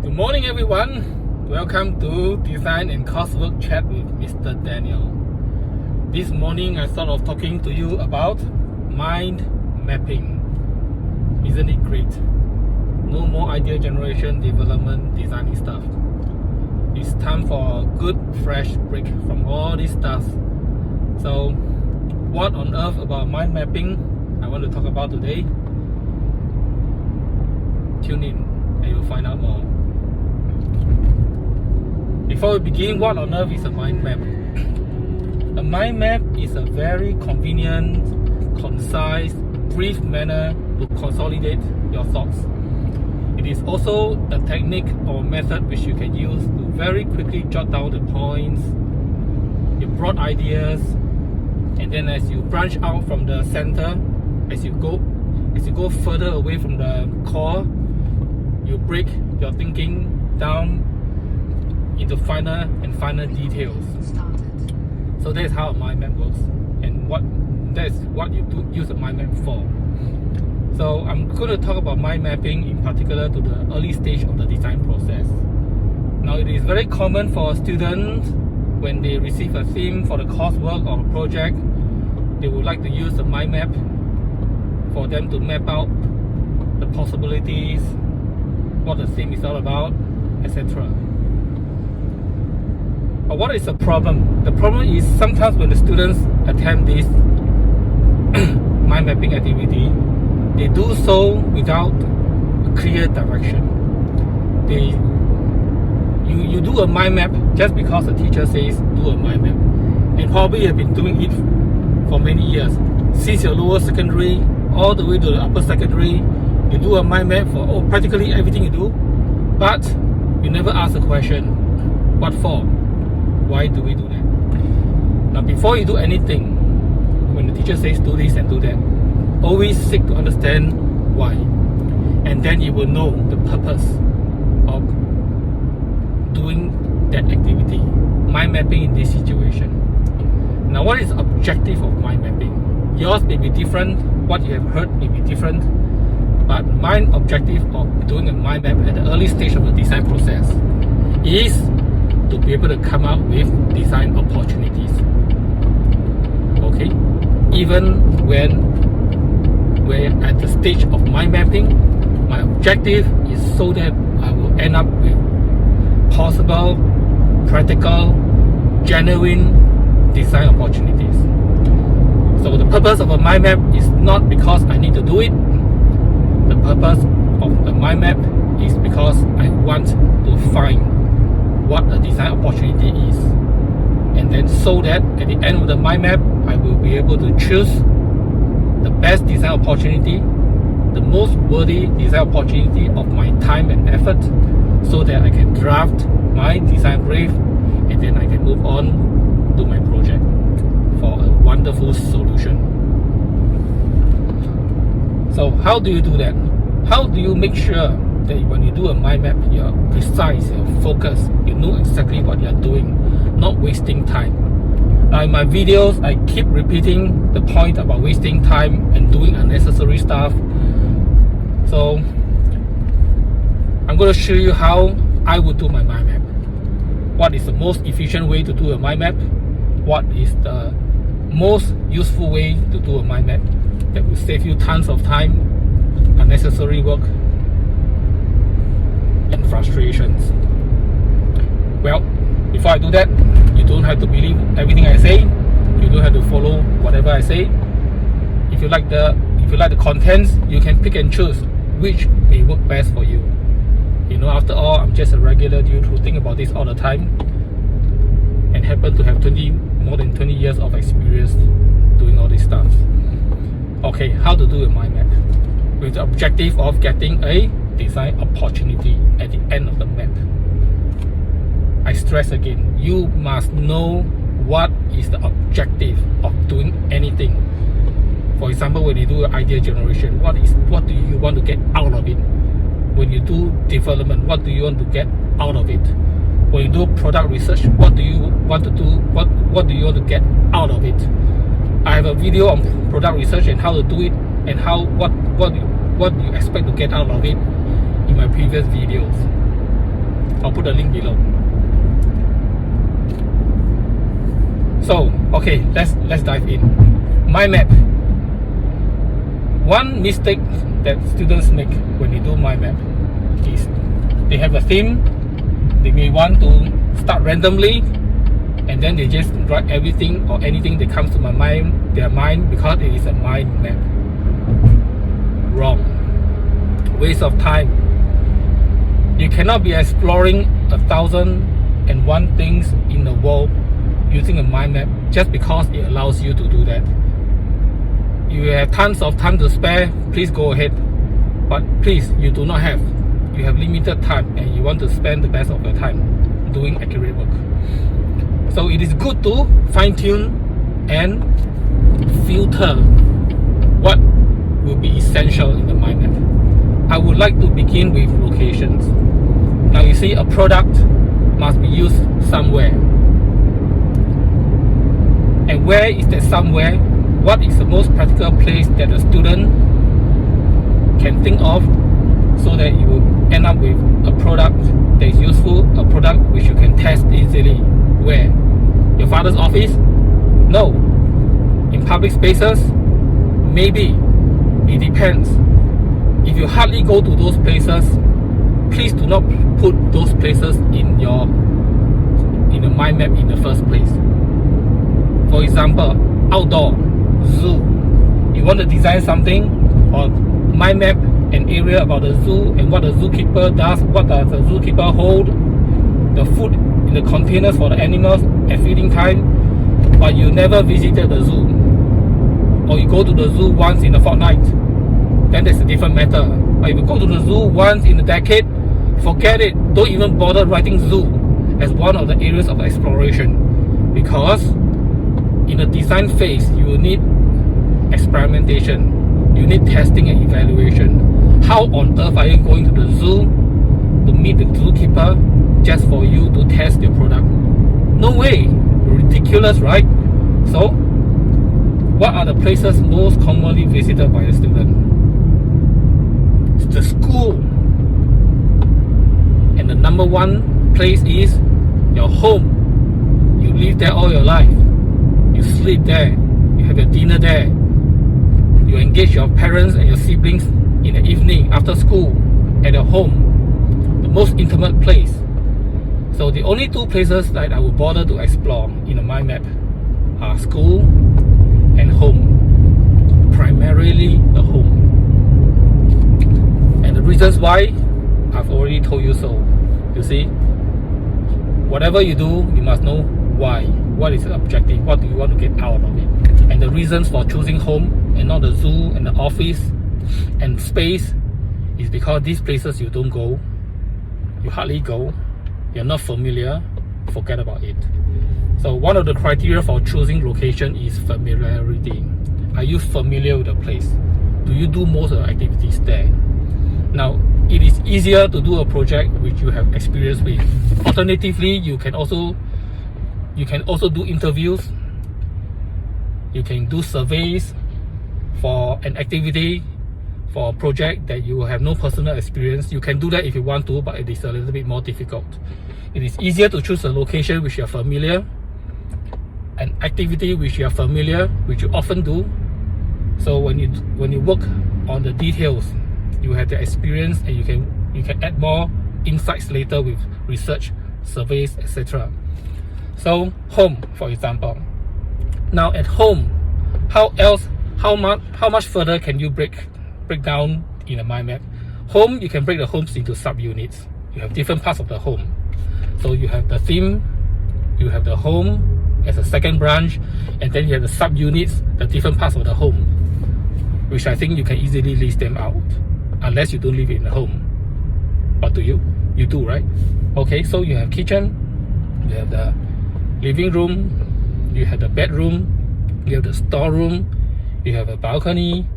Good morning, everyone. Welcome to Design and Coursework Chat with Mr. Daniel. This morning, I thought of talking to you about mind mapping. Isn't it great? No more idea generation, development, designing stuff. It's time for a good, fresh break from all this stuff. So, what on earth about mind mapping I want to talk about today? Tune in and you'll find out more. Before we begin, what on earth is a mind map? A mind map is a very convenient, concise, brief manner to consolidate your thoughts. It is also a technique or method which you can use to very quickly jot down the points, your broad ideas, and then as you branch out from the center, as you go further away from the core, you break your thinking down into finer details. So that's how a mind map works, and that's what you use a mind map for. So I'm going to talk about mind mapping in particular to the early stage of the design process. Now it is very common for students when they receive a theme for the coursework or a project, they would like to use a mind map for them to map out the possibilities, what the theme is all about, etc. But what is the problem? The problem is sometimes when the students attempt this mind mapping activity, they do so without a clear direction. You do a mind map just because the teacher says do a mind map, and probably you have been doing it for many years. Since your lower secondary all the way to the upper secondary, you do a mind map for practically everything you do, but you never ask the question, what for? Why do we do that? Now before you do anything, when the teacher says do this and do that, always seek to understand why, and then you will know the purpose of doing that activity, mind mapping in this situation. Now what is the objective of mind mapping? Yours may be different, what you have heard may be different, but my objective of doing a mind map at the early stage of the design process is to be able to come up with design opportunities. Okay? Even when we're at the stage of mind mapping, my objective is so that I will end up with possible, practical, genuine design opportunities. So the purpose of a mind map is not because I need to do it. The purpose of a mind map is because I want to find what a design opportunity is, and then so that at the end of the mind map I will be able to choose the best design opportunity, the most worthy design opportunity of my time and effort, so that I can draft my design brief and then I can move on to my project for a wonderful solution. So how do you do that? How do you make sure that when you do a mind map, you're precise, you're focused, you know exactly what you're doing, not wasting time? Now in my videos, I keep repeating the point about wasting time and doing unnecessary stuff. So I'm going to show you how I would do my mind map. What is the most efficient way to do a mind map? What is the most useful way to do a mind map that will save you tons of time, unnecessary work, and frustrations? Well, before I do that, you don't have to believe everything I say. You don't have to follow whatever I say. If you like the contents, you can pick and choose which may work best for you. You know, after all, I'm just a regular dude who think about this all the time and happen to have more than 20 years of experience doing all this stuff. Okay, how to do a mind map with the objective of getting a design opportunity at the end of the map. I stress again, you must know what is the objective of doing anything. For example, when you do idea generation, what do you want to get out of it? When you do development, what do you want to get out of it? When you do product research, what do you want to do? What do you want to get out of it? I have a video on product research and how to do it, and what you expect to get out of it in my previous videos. I'll put the link below. So, okay, let's dive in. MindMap. One mistake that students make when they do MindMap is they have a theme. They may want to start randomly, and then they just write everything or anything that comes to their mind because it is a mind map. Wrong. Waste of time. You cannot be exploring 1,001 things in the world using a mind map just because it allows you to do that. You have tons of time to spare, please go ahead. But please, you do not have. You have limited time and you want to spend the best of your time doing accurate work. So it is good to fine-tune and filter what will be essential in the mind map. I would like to begin with locations. Now you see, a product must be used somewhere. And where is that somewhere? What is the most practical place that a student can think of so that you will end up with a product that is useful, a product which you can test easily? Where? Your father's office? No. In public spaces? Maybe. It depends. If you hardly go to those places, please do not put those places in the mind map in the first place. For example, outdoor, zoo. You want to design something or mind map an area about the zoo and what the zookeeper does, what does the zookeeper hold, the food in the containers for the animals at feeding time, but you never visited the zoo, or you go to the zoo once in a fortnight, then that's a different matter. But if you go to the zoo once in a decade, forget it. Don't even bother writing zoo as one of the areas of exploration, because in the design phase you will need experimentation, you need testing and evaluation. How on earth are you going to the zoo to meet the zookeeper just for you to test your product? No way. Ridiculous, right? So what are the places most commonly visited by a student? It's the school. And the number one place is your home. You live there all your life. You sleep there. You have your dinner there. You engage your parents and your siblings in the evening after school at your home. The most intimate place. So the only two places that I will bother to explore in a mind map are school and home. Primarily the home. And the reasons why, I've already told you so. You see, whatever you do, you must know why. What is the objective? What do you want to get out of it? And the reasons for choosing home and not the zoo and the office and space is because these places you don't go, you hardly go, you're not familiar, forget about it. So one of the criteria for choosing location is familiarity. Are you familiar with the place? Do you do most of the activities there? Now, it is easier to do a project which you have experience with. Alternatively, you can also do interviews. You can do surveys for an activity, for a project that you have no personal experience. You can do that if you want to, but it is a little bit more difficult. It is easier to choose a location which you are familiar, an activity which you are familiar, which you often do. So when you work on the details, you have the experience and you can add more insights later with research, surveys, etc. So home, for example. Now at home, how much further can you break down in a mind map? Home, you can break the homes into subunits. You have different parts of the home. So you have the theme, you have the home as a second branch, and then you have the subunits, the different parts of the home, which I think you can easily list them out, unless you don't live in the home. But do you? You do, right? Okay, so you have kitchen, you have the living room, you have the bedroom, you have the storeroom, you have a balcony,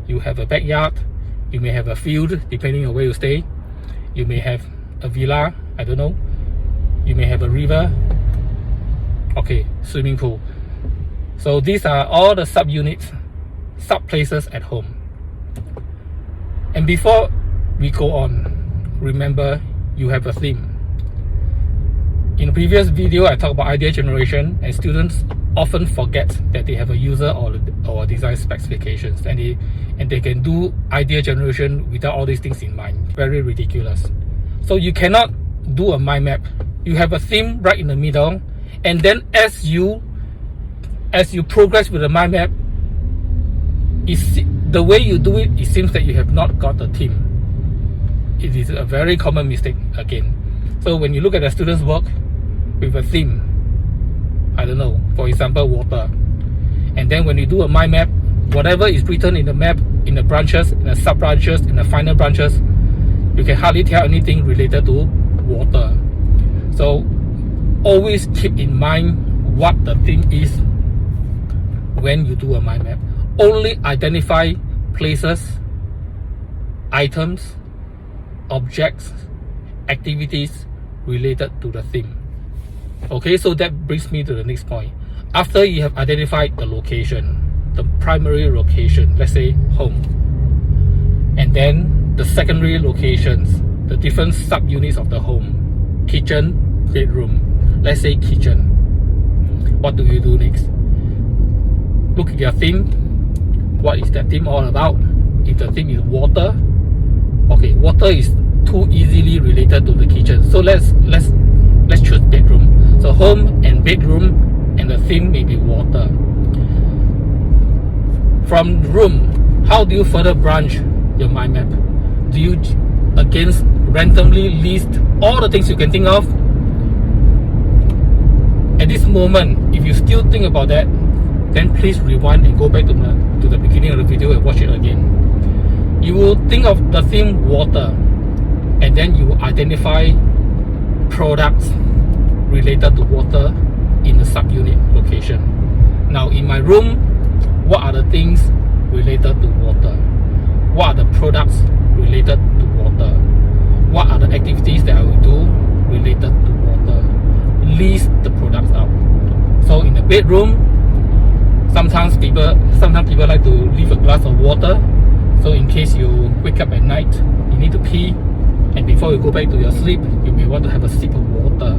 you have a backyard, you may have a field depending on where you stay, you may have a villa, I don't know, you may have a river, okay, swimming pool. So these are all the subunits, sub-places at home. And before we go on, remember you have a theme. In the previous video, I talked about idea generation, and students often forget that they have a user or design specifications, and they can do idea generation without all these things in mind. Very ridiculous. So you cannot do a mind map. You have a theme right in the middle, and then as you progress with the mind map, the way you do it, it seems that you have not got the theme. It is a very common mistake again. So when you look at the students' work with a theme, I don't know, for example, water, and then when you do a mind map, whatever is written in the map, in the branches, in the sub branches, in the final branches, you can hardly tell anything related to water. So always keep in mind what the theme is when you do a mind map. Only identify places, items, objects, activities related to the theme. Okay, so that brings me to the next point. After you have identified the location, the primary location, let's say home, and then the secondary locations, the different subunits of the home, kitchen, bedroom, let's say kitchen. What do you do next? Look at your theme. What is that theme all about? If the theme is water, okay, water is too easily related to the kitchen. So let's choose bedroom. So home and bedroom, and the theme may be water. From room, how do you further branch your mind map? Do you again randomly list all the things you can think of? At this moment, if you still think about that, then please rewind and go back to the beginning of the video and watch it again. You will think of the theme water, and then you will identify products related to water in the subunit location. Now in my room, what are the things related to water? What are the products related to water? What are the activities that I will do related to water? List the products out. So in the bedroom, sometimes people like to leave a glass of water. So in case you wake up at night, you need to pee, and before you go back to your sleep, you may want to have a sip of water.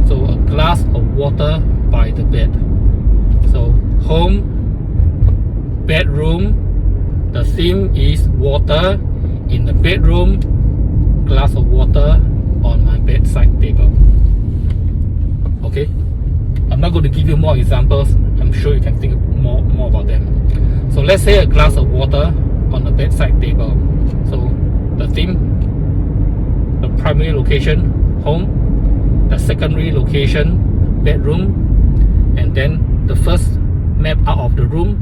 So a glass of water by the bed. So home, bedroom, the theme is water. In the bedroom, glass of water on my bedside table. Okay, I'm not going to give you more examples. I'm sure you can think more about them. So let's say a glass of water on the bedside table. So the theme, the primary location, home, the secondary location, bedroom, and then the first map out of the room,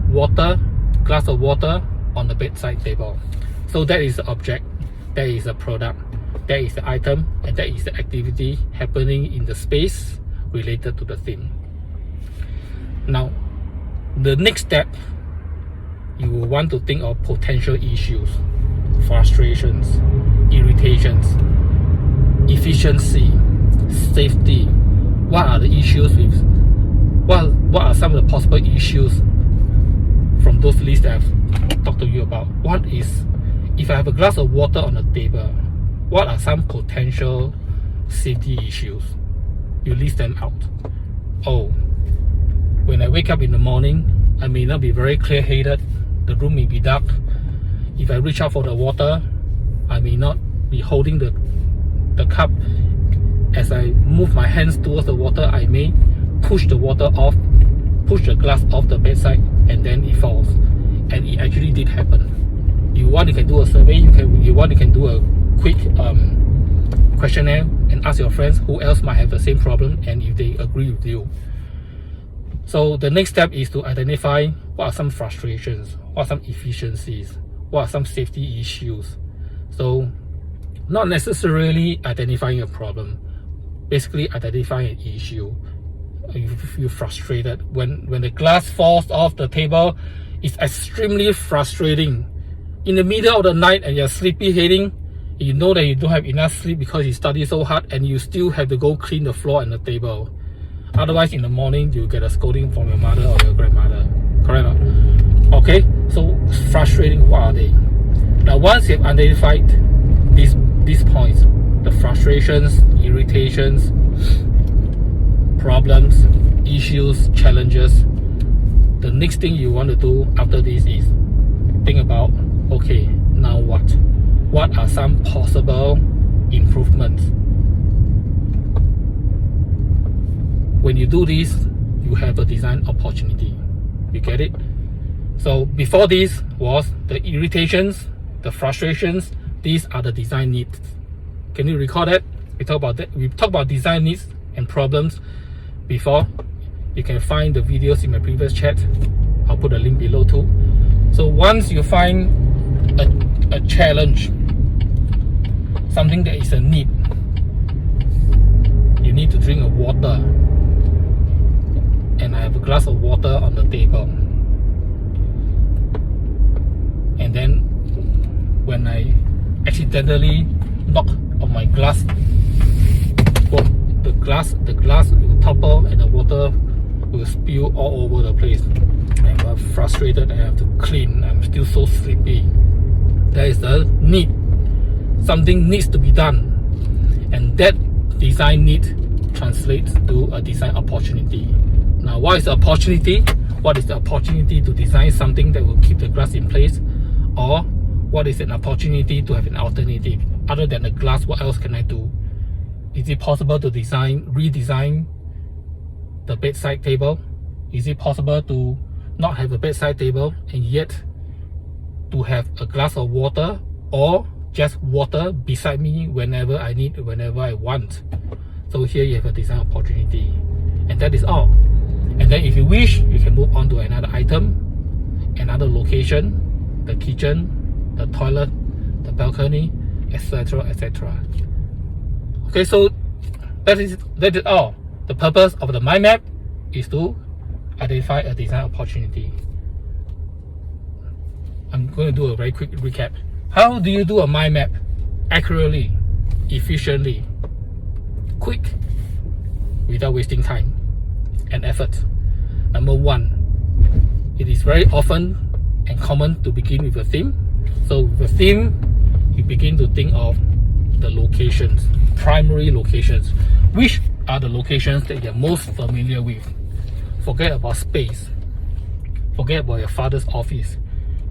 water, glass of water on the bedside table. So that is the object, that is the product, that is the item, and that is the activity happening in the space related to the theme. Now, the next step, you will want to think of potential issues, frustrations, irritations, efficiency, safety. What are the issues with what are some of the possible issues from those lists that I've talked to you about? What is, if I have a glass of water on the table, what are some potential safety issues? You list them out. Oh, when I wake up in the morning, I may not be very clear-headed. The room may be dark. If I reach out for the water, I may not be holding the cup. As I move my hands towards the water, I may push the water off, push the glass off the bedside, and then it falls. And it actually did happen. You want, you can do a survey. You can do a quick questionnaire and ask your friends who else might have the same problem, and if they agree with you. So the next step is to identify what are some frustrations, what are some efficiencies, what are some safety issues. So not necessarily identifying a problem, basically identifying an issue. You're frustrated when the glass falls off the table. It's extremely frustrating. In the middle of the night and you're sleepy heading, you know that you don't have enough sleep because you study so hard, and you still have to go clean the floor and the table. Otherwise, in the morning, you get a scolding from your mother or your grandmother. Correct or not? Okay, so frustrating, what are they? Now, once you've identified these points, the frustrations, irritations, problems, issues, challenges, the next thing you want to do after this is think about, okay, now what? What are some possible improvements? When you do this, you have a design opportunity. You get it? So before this was the irritations, the frustrations. These are the design needs. Can you recall that? We talked about that. We talked about design needs and problems before. You can find the videos in my previous chat. I'll put a link below too. So once you find a challenge, something that is a need, you need to drink a water, and I have a glass of water on the table, and then when I accidentally knock on my glass, well, the glass will topple and the water will spill all over the place. I'm frustrated. I have to clean. I'm still so sleepy. There is a need. Something needs to be done, and that design need translates to a design opportunity. Now, what is the opportunity? What is the opportunity to design something that will keep the glass in place? Or what is an opportunity to have an alternative? Other than the glass, what else can I do? Is it possible to redesign the bedside table? Is it possible to not have a bedside table and yet to have a glass of water or just water beside me whenever I need, whenever I want? So here you have a design opportunity, and that is all. And then if you wish, you can move on to another item, another location, the kitchen, the toilet, the balcony, etc, etc. Okay, so that is all. The purpose of the mind map is to identify a design opportunity. I'm going to do a very quick recap. How do you do a mind map accurately, efficiently, quick, without wasting time and effort? Number one, it is very often and common to begin with a theme. So with a theme, you begin to think of the locations, primary locations. Which are the locations that you're most familiar with? Forget about space. Forget about your father's office.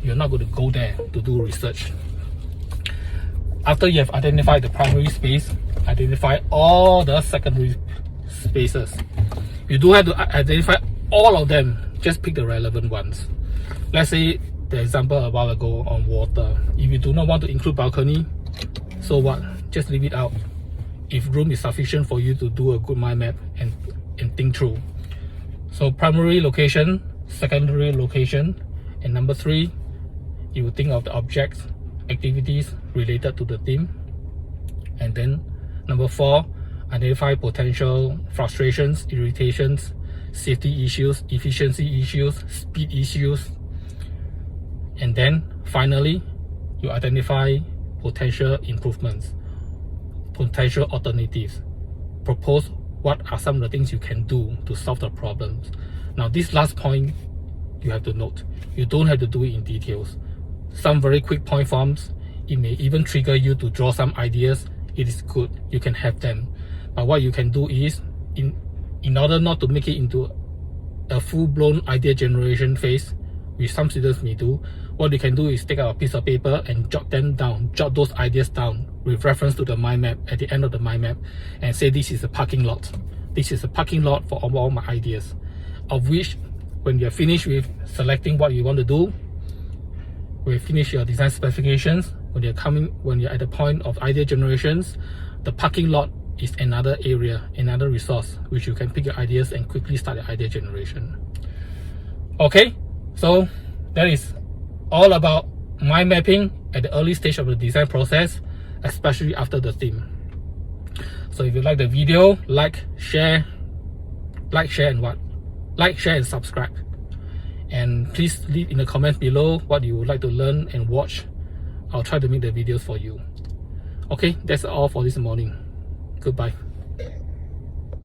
You're not going to go there to do research. After you have identified the primary space, identify all the secondary spaces. You don't have to identify all of them, just pick the relevant ones. Let's say the example a while ago on water. If you do not want to include balcony, so what? Just leave it out. If room is sufficient for you to do a good mind map and think through. So primary location, secondary location, and number three, you will think of the objects, activities related to the theme. And then number four, identify potential frustrations, irritations, safety issues, efficiency issues, speed issues. And then finally, you identify potential improvements, potential alternatives. Propose what are some of the things you can do to solve the problems. Now, this last point, you have to note, you don't have to do it in details. Some very quick point forms, it may even trigger you to draw some ideas. It is good, you can have them. But what you can do is, in order not to make it into a full-blown idea generation phase, which some students may do, what you can do is take out a piece of paper and jot them down, jot those ideas down with reference to the mind map at the end of the mind map, and say this is a parking lot. This is a parking lot for all my ideas. Of which, when you're finished with selecting what you want to do, when you finish your design specifications, when you're at the point of idea generations, the parking lot is another area, another resource which you can pick your ideas and quickly start the idea generation. Okay, so that is all about mind mapping at the early stage of the design process, especially after the theme. So if you like the video, like, share and subscribe. And please leave in the comments below what you would like to learn and watch. I'll try to make the videos for you. Okay, that's all for this morning. Goodbye.